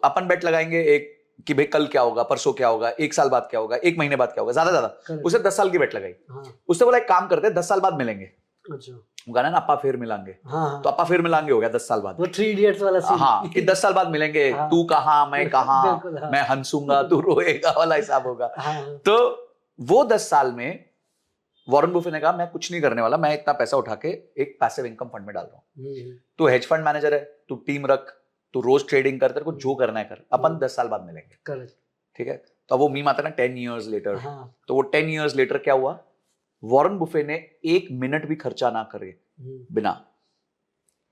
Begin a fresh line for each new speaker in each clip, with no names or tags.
अपन बेट लगाएंगे एक कि भाई कल क्या होगा, परसों क्या होगा, एक साल बाद क्या होगा, एक महीने बाद क्या होगा, ज्यादा उसे 10 साल की बेट लगाई। उससे बोला एक काम करते हैं 10 साल बाद मिलेंगे।
अच्छा,
वो गाना ना अप्पा फिर मिलांगे। तो अप्पा फिर मिलांगे हो गया 10 साल बाद।
वो 3 इडियट्स वाला सीन।
हाँ, कि 10 साल बाद मिलेंगे। तू कहाँ मैं कहाँ, मैं हंसूंगा तू रोएगा वाला हिसाब होगा। तो वो 10 साल में वॉरेन बुफे ने कहा मैं कुछ नहीं करने वाला, मैं इतना पैसा उठा के एक पैसिव इनकम फंड में डाल रहा हूँ। तू हेज फंड मैनेजर है, तू टीम रख, तू रोज ट्रेडिंग कर, तेरे को जो करना है कर, अपन 10 साल बाद मिलेंगे। ठीक है। तो वो मीम आता है ना 10 years later। तो वो 10 years later क्या हुआ, वॉरेन बुफे ने 1 मिनट भी खर्चा ना करे बिना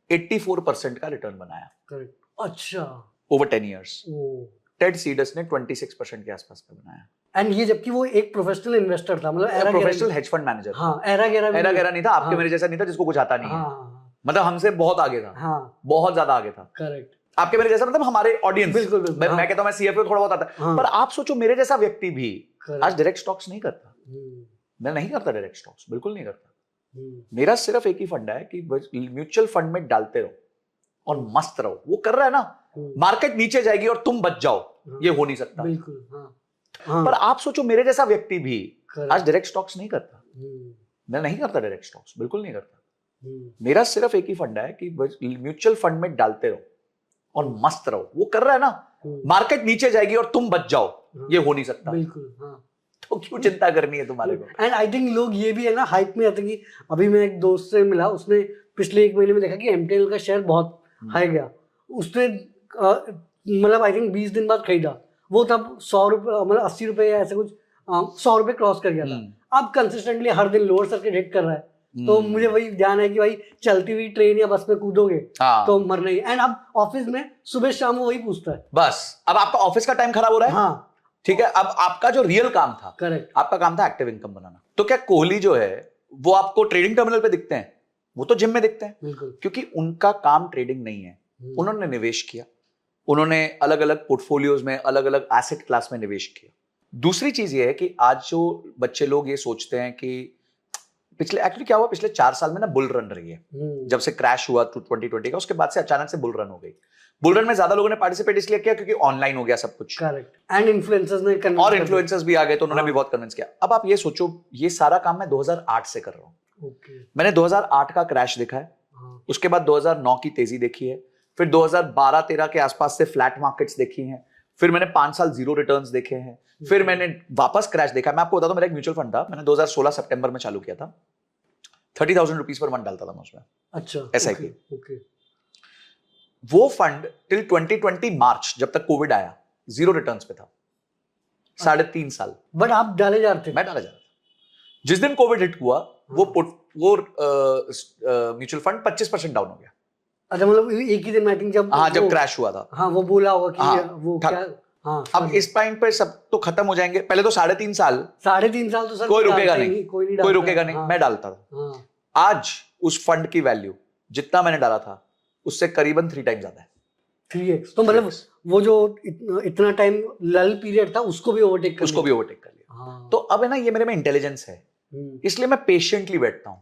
84% का रिटर्न बनाया।
अच्छा,
ओवर 10 years। टेड सीडस ने 26% के आसपास का बनाया।
एंड ये जबकि वो एक प्रोफेशनल इन्वेस्टर था, मतलब
प्रोफेशनल हेज फंड मैनेजर।
हाँ, एरा गेरा
नहीं था, आपके मेरे जैसा नहीं था जिसको कुछ आता नहीं है। मतलब हमसे बहुत आगे था, बहुत ज्यादा आगे था।
करेक्ट।
आपके मेरे जैसा मतलब हमारे ऑडियंस।
बिल्कुल।
मैं कहता हूं मैं सीएफए थोड़ा बहुत आता है, पर आप सोचो मेरे जैसा व्यक्ति भी आज डायरेक्ट स्टॉक्स नहीं करता। मैं नहीं करता डायरेक्ट स्टॉक्स, बिल्कुल नहीं करता। मेरा सिर्फ एक ही फंडा है कि म्यूचुअल फंड में डालते रहो और मस्त रहो। वो कर रहा है ना, मार्केट नीचे जाएगी और तुम बच जाओ, ये हो नहीं सकता।
बिल्कुल।
पर आप सोचो मेरे जैसा व्यक्ति भी आज डायरेक्ट स्टॉक्स नहीं करता। मैं नहीं करता डायरेक्ट स्टॉक्स, बिल्कुल नहीं करता। मेरा सिर्फ एक ही फंडा है कि म्यूचुअल फंड में डालते रहो और मस्त रहो। वो कर रहा है ना, मार्केट नीचे जाएगी और तुम बच जाओ, ये हो नहीं सकता।
बिल्कुल।
तो क्यों चिंता करनी है तुम्हारे को।
एंड आई थिंक लोग ये भी है ना हाइप में आते कि अभी मैं एक दोस्त से मिला, उसने पिछले 1 महीने में देखा कि एमटीएनएल का शेयर बहुत हाई गया। उसने मतलब आई थिंक 20 दिन बाद खरीदा। वो तब 100 रुपये, मतलब 80 रुपये या ऐसे कुछ 100 रुपये क्रॉस कर गया था। अब कंसिस्टेंटली हर दिन लोअर सर्किट हिट कर रहा है। तो मुझे वही ध्यान है कि भाई चलती हुई ट्रेन या बस में कूदोगे तो मरना ही। एंड अब ऑफिस में सुबह शाम वही पूछता है।
बस अब आपका ऑफिस का टाइम खराब हो रहा है।
हाँ,
ठीक है। अब आपका जो रियल काम था,
करेक्ट,
आपका काम था एक्टिव इनकम बनाना। तो क्या कोहली जो है वो आपको ट्रेडिंग टर्मिनल पे दिखते हैं? वो तो जिम में दिखते हैं।
बिल्कुल।
क्योंकि उनका काम ट्रेडिंग नहीं है। उन्होंने निवेश किया, उन्होंने अलग अलग पोर्टफोलियोज में अलग अलग एसेट क्लास में निवेश किया। दूसरी चीज ये है कि आज जो बच्चे लोग ये सोचते हैं कि एक्चुअली क्या हुआ, पिछले 4 साल में ना बुल रन रही है। जब से क्रैश हुआ 2020 का, उसके बाद से अचानक से बुल रन हो गई। बुल रन में ज्यादा लोगों ने पार्टिसिपेट इसलिए किया क्योंकि ऑनलाइन हो गया सब कुछ।
करेक्ट। एंड इन्फ्लुएंसर्स ने कन्विंस,
और इन्फ्लुएंसर्स भी आ गए तो उन्होंने भी बहुत कन्विंस किया। अब आप ये सोचो, ये सारा काम मैं 2008 से कर रहा हूँ। मैंने 2008 का क्रैश देखा है, उसके बाद 2009 की तेजी देखी है, फिर 2012-13 के आसपास से फ्लैट मार्केट्स देखी हैं, फिर मैंने 5 साल जीरो रिटर्न्स देखे हैं, फिर मैंने वापस क्रैश देखा। मैं आपको बताता हूं, मेरा एक म्यूचुअल फंड था, मैंने 2016 सितंबर में चालू किया था। 30,000 रुपीज पर मंथ डालता था मैं उसमें।
अच्छा,
SIP। वो फंड टिल 2020 मार्च, जब तक कोविड आया, जीरो रिटर्न्स पे था 3.5 साल।
बट आप डाले जा रहे थे?
मैं डाला जा रहा था। जिस दिन कोविड हिट हुआ, वो म्यूचुअल फंड 25% डाउन हो गया।
अच्छा, मतलब एक ही दिन में, आई थिंक
जब क्रैश हुआ था।
हाँ, वो बोला होगा कि वो क्या। हाँ,
अब इस पॉइंट पे सब तो खत्म हो जाएंगे। पहले तो 3.5 साल
तो सर
कोई रुकेगा नहीं,
कोई
रुकेगा नहीं। मैं डालता था। आज उस फंड की वैल्यू जितना मैंने डाला था उससे करीबन 3 टाइम्स ज्यादा है।
3x। तो मतलब वो जो इतना टाइम लल पीरियड था उसको भी ओवरटेक कर
लिया। तो अब है ना, ये मेरे में इंटेलिजेंस है, इसलिए मैं पेशेंटली बैठता हूं।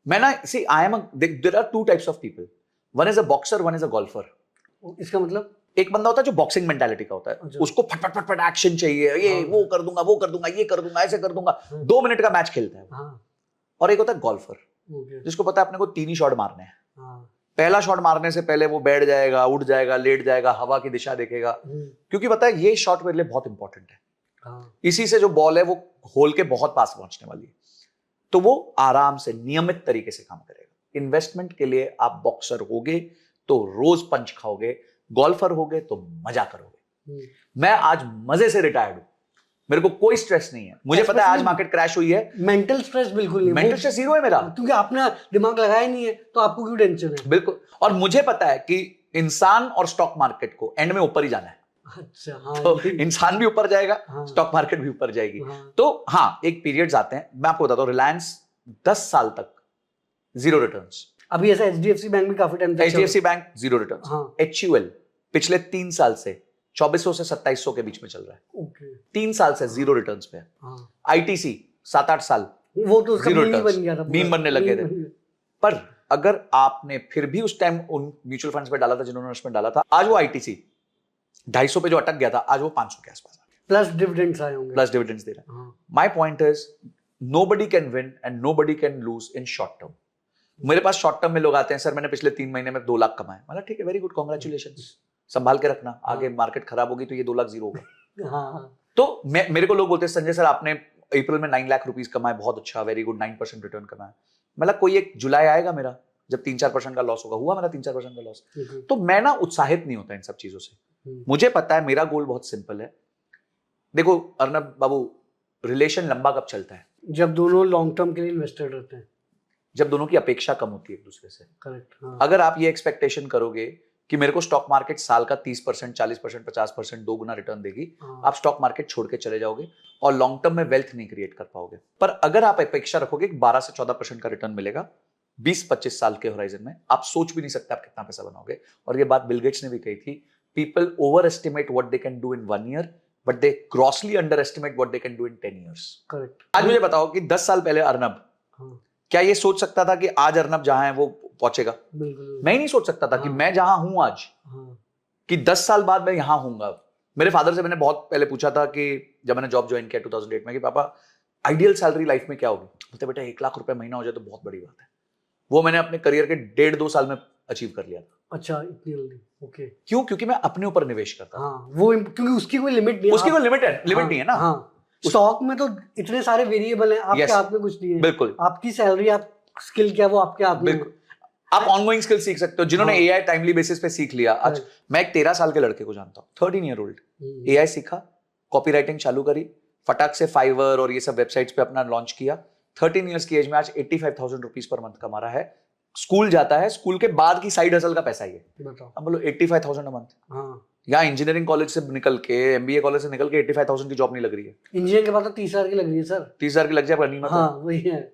मैं ना see I am there are 2 types of people, one is a boxer, one is a golfer.
इसका मतलब
एक बंदा होता है जो बॉक्सिंग मेंटालिटी का होता है, उसको फट फट फट फट एक्शन चाहिए, ये वो कर दूंगा, वो कर दूंगा, ये कर दूंगा, ऐसे कर दूंगा, 2 मिनट का मैच खेलता है। और एक होता है गोल्फर, जिसको पता है अपने को 3 ही शॉट मारने हैं। पहला शॉट मारने से पहले वो बैठ जाएगा, उठ जाएगा, लेट जाएगा, हवा की दिशा देखेगा, क्योंकि पता है ये शॉट मेरे लिए बहुत इंपॉर्टेंट है। इसी से जो बॉल है वो होल के बहुत पास पहुंचने वाली है। तो वो आराम से नियमित तरीके से काम करेगा। इन्वेस्टमेंट के लिए आप बॉक्सर होगे तो रोज पंच खाओगे, गोल्फर होगे तो मजा करोगे। मैं आज मजे से रिटायर्ड हूं, मेरे को कोई स्ट्रेस नहीं है। मुझे पता है आज मार्केट क्रैश हुई है,
मेंटल स्ट्रेस बिल्कुल नहीं,
मेंटल स्ट्रेस जीरो है मेरा,
क्योंकि आपने दिमाग लगाया नहीं है तो आपको क्यों टेंशन है।
बिल्कुल। और मुझे पता है कि इंसान और स्टॉक मार्केट को एंड में ऊपर ही जाना है।
अच्छा, हाँ,
तो इंसान भी ऊपर जाएगा, स्टॉक मार्केट भी ऊपर जाएगी। तो हाँ, एक पीरियड्स आते हैं। मैं आपको बताता हूँ, रिलायंस 10 साल तक जीरो रिटर्न्स।
अभी ऐसा HDFC बैंक भी काफी टाइम तक,
HDFC bank zero returns. HUL पिछले 3 साल से 2400 से 2700 के बीच में चल रहा है। 3 साल से जीरो रिटर्न्स पे। ITC 7-8 साल
वो तो
जीरो
मीम बन गया था,
मीम बनने लगे थे। पर अगर आपने फिर भी उस टाइम उन म्यूचुअल फंड्स में डाला था जिन्होंने उसमें डाला था, आज वो ITC 250 पे जो अटक गया था आज वो 500 के आसपास आ गया,
प्लस डिविडेंड्स आए होंगे।
प्लस डिविडेंड्स दे रहा है।
हाँ,
my point is nobody can win and nobody can lose in short term. मेरे पास शॉर्ट टर्म में लोग आते हैं, सर मैंने पिछले 3 महीने में 2 लाख कमाए, मतलब ठीक है, वेरी गुड, कांग्रेचुलेशंस, संभाल के रखना, आगे मार्केट खराब होगी तो ये 2 लाख जीरो होगा।
हाँ,
तो मेरे को लोग बोलते हैं संजय सर आपने अप्रैल में 9 लाख रुपीस कमाए, बहुत अच्छा, वेरी गुड, 9% रिटर्न कमाया। मतलब कोई एक जुलाई आएगा मेरा जब 3-4% का लॉस होगा, हुआ मेरा 3-4% का लॉस, तो मैं ना उत्साहित नहीं होता इन सब चीजों से। मुझे पता है मेरा गोल बहुत सिंपल है। देखो अर्नब बाबू, रिलेशन लंबा कब चलता है?
जब दोनों लॉन्ग टर्म के लिए इन्वेस्टेड रहते हैं,
जब दोनों की अपेक्षा कम होती है एक दूसरे से।
करेक्ट। हाँ,
अगर आप ये एक्सपेक्टेशन करोगे कि मेरे को स्टॉक मार्केट साल का 30%, 40%, 50% 2 गुना रिटर्न देगी,
हाँ,
आप स्टॉक मार्केट छोड़ के चले जाओगे और लॉन्ग टर्म में वेल्थ नहीं क्रिएट कर पाओगे। पर अगर आप अपेक्षा रखोगे कि 12 से 14% का रिटर्न मिलेगा 20-25 साल के होराइजन में, आप सोच भी नहीं सकते आप कितना पैसा बनाओगे। और ये बात बिल गेट्स ने भी कही थी, people over estimate what they can do in 1 year but they grossly under estimate what they can do in 10 years.
Correct.
आज मुझे बताओ कि 10 साल पहले अर्नब
हाँ,
क्या ये सोच सकता था कि आज अर्नब जहां है वो पहुंचेगा?
बिल्कुल।
मैं ही नहीं सोच सकता था कि
हाँ,
मैं जहां हूं आज,
हाँ,
कि 10 साल बाद मैं यहां हूंगा। मेरे फादर से मैंने बहुत पहले पूछा था कि जब मैंने जॉब ज्वाइन किया 2008 में कि पापा आइडियल सैलरी लाइफ में क्या होगी? बोलते बेटा 1 लाख रुपए महीना हो जाए तो बहुत बड़ी बात है। वो मैंने अपने करियर के 1.5-2 साल में अचीव कर लिया था।
अच्छा, इतनी जल्दी? ओके।
क्यों? क्योंकि मैं अपने ऊपर निवेश करता था।
हाँ, वो क्योंकि उसकी कोई लिमिट नहीं है।
उसकी कोई लिमिट
हाँ,
नहीं है ना।
हाँ, स्टॉक में तो इतने सारे वेरिएबल हैं, आपके
Yes,
हाथ में कुछ नहीं है।
बिल्कुल
आपकी सैलरी, आप स्किल क्या है, वो आपके हाथ में है।
बिल्कुल। आप ऑनगोइंग स्किल सीख सकते हो। जिन्होंने
हाँ,
एआई टाइमली बेसिस पे सीख लिया, आज
Correct.
मैं एक 13 साल के लड़के को जानता हूँ, 13 ईयर ओल्ड,
हम्म,
एआई सीखा, कॉपी राइटिंग चालू करी, फटाक से फाइवर और ये सब वेबसाइट्स पे अपना लॉन्च किया। 13 इयर्स की एज में आज 85,000 रुपीज पर मंथ कमा रहा है। स्कूल जाता है, स्कूल के बाद की साइड हसल का पैसा ये।
बताओ।
अब बोलो 85,000 अ मंथ।
हाँ,
यहाँ इंजीनियरिंग कॉलेज से निकल के, एमबीए कॉलेज से निकल के 85,000 की जॉब नहीं लग रही है।
इंजीनियर के बाद तो 30 हजार की लग रही है सर।
30,000 की लग जाए, पर नहीं
हाँ, वही है।